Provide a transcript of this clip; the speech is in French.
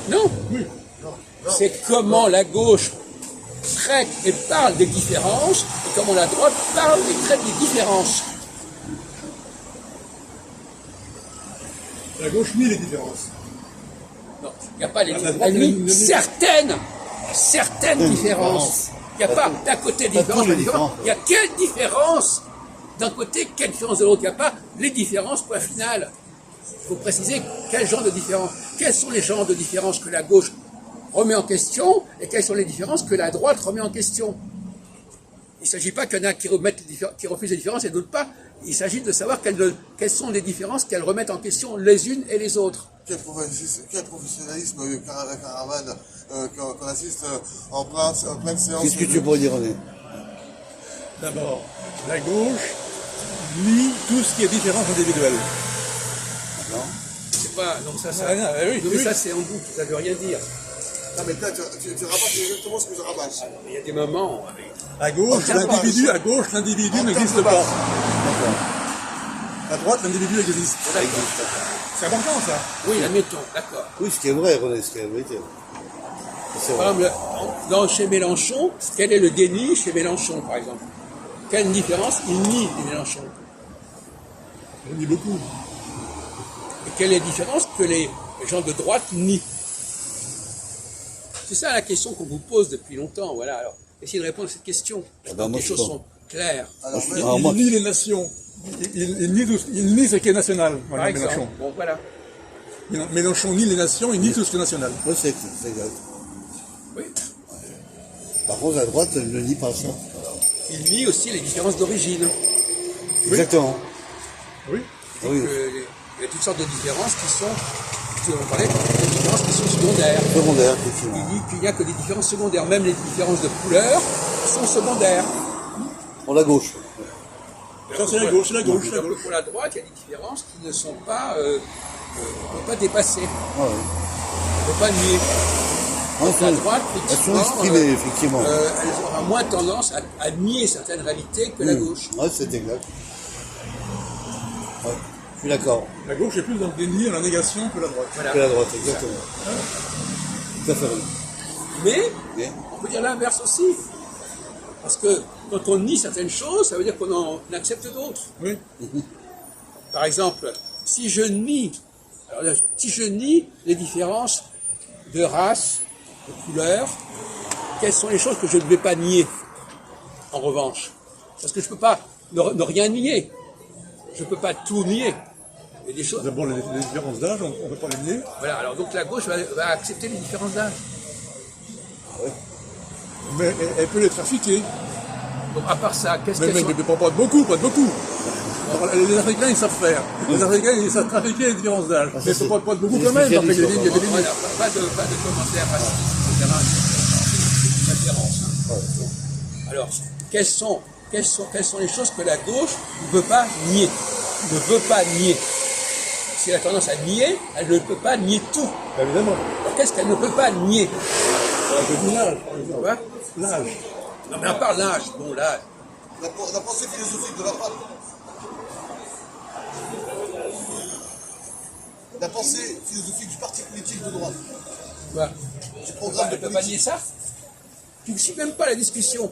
Non. Oui. C'est comment la gauche traite et parle des différences, et comment la droite parle et traite des différences. La gauche nie les différences. Non, il n'y a pas les La droite, elle nie elle- certaines différences. Il n'y a pas d'un côté pas différence, toutes les différence. différences. Il y a quelle différence d'un côté, quelle différence de l'autre. Il n'y a pas les différences, point final. Il faut préciser quel genre de différence. Quels sont les genres de différences que la gauche remet en question et quelles sont les différences que la droite remet en question. Il ne s'agit pas qu'il y en a qui refusent les différences et d'autres pas. Il s'agit de savoir quelles sont les différences qu'elles remettent en question les unes et les autres. Quel professionnalisme, Caravane, qu'on assiste en pleine séance. Qu'est-ce que tu pourrais dire, René? D'abord, la gauche nie tout ce qui est différence individuelle. Non. C'est pas, donc ça, Ah, non, oui, non, mais oui. ça c'est en boucle, ça ne veut rien dire. Non, mais là, tu rabâches exactement ce que je rabâche. Il y a des moments, À gauche, l'individu n'existe pas. À droite, l'individu existe. C'est important, ça. oui, admettons, d'accord. Oui, ce qui est vrai, René, ce qui est la vérité. C'est Par vrai. exemple, chez Mélenchon, quel est le déni chez Mélenchon, par exemple? Quelle différence il nie Mélenchon? On dit beaucoup. Et quelle est la différence que les gens de droite nient? C'est ça la question qu'on vous pose depuis longtemps, voilà. Alors, essayez de répondre à cette question. ben, moi, Les je choses sais pas. sont claires. Alors, moi- Il nie les nations. Il nie ce qui est national, Par Mélenchon. exemple, bon voilà. Mélenchon nie les nations, il nie tout ce qui est national. Oui, c'est exact. Oui. Par contre, la droite, elle ne nie pas ça. Il nie aussi les différences d'origine. Exactement. Oui. Ah oui. Il y a toutes sortes de différences qui sont, on parlait, des différences qui sont secondaires. Secondaire, effectivement. Il dit qu'il n'y a que des différences secondaires, même les différences de couleur sont secondaires. Pour la gauche. Ça, c'est la gauche, c'est la gauche, c'est la Donc, gauche. pour la droite, il y a des différences qui ne sont pas, qu'on ne peut pas dépasser, Ah, ouais. on ne peut pas nier. Ah, Donc, la droite, elles sont exprimées, effectivement. elle aura moins tendance à nier certaines réalités que la gauche. Oui, c'est exact. Ouais, je suis d'accord. La gauche est plus dans le déni et la négation que la droite. Voilà. Que la droite, exactement. Tout à fait. René. Mais Bien. on peut dire l'inverse aussi. Parce que quand on nie certaines choses, ça veut dire qu'on en accepte d'autres. Oui. Par exemple, si je nie les différences de race, de couleur, quelles sont les choses que je ne vais pas nier, en revanche? Parce que je ne peux pas ne rien nier. Je ne peux pas tout nier. Il y a des choses. D'abord, les différences d'âge, on ne peut pas les nier. Voilà, alors donc la gauche va accepter les différences d'âge. Mais elle peut les trafiquer. Donc à part ça, qu'est-ce Mais, qu'elles mais, sont? mais pas de beaucoup, pas de beaucoup. Alors, les Africains, ils savent faire. Les Africains, ils savent trafiquer les différences d'âge. Ah, ça, Mais c'est- pas de beaucoup c'est quand même. spécialiste, parce qu'il y a des ça, limites, il y a des Voilà, limites. pas de commentaires racistes, etc. C'est une référence. Hein. Alors, quelles sont les choses que la gauche ne veut pas nier? Ne veut pas nier. Si elle a tendance à nier, elle ne peut pas nier tout. Évidemment. Alors, qu'est-ce qu'elle ne peut pas nier? Le l'âge, par exemple. Quoi? L'âge. Non, mais à part l'âge, bon, là, La pensée philosophique de la droite. La pensée philosophique du parti politique de droite. quoi? Du programme de Elle ne peut pas nier politique. ça? Tu ne suis même pas la discussion.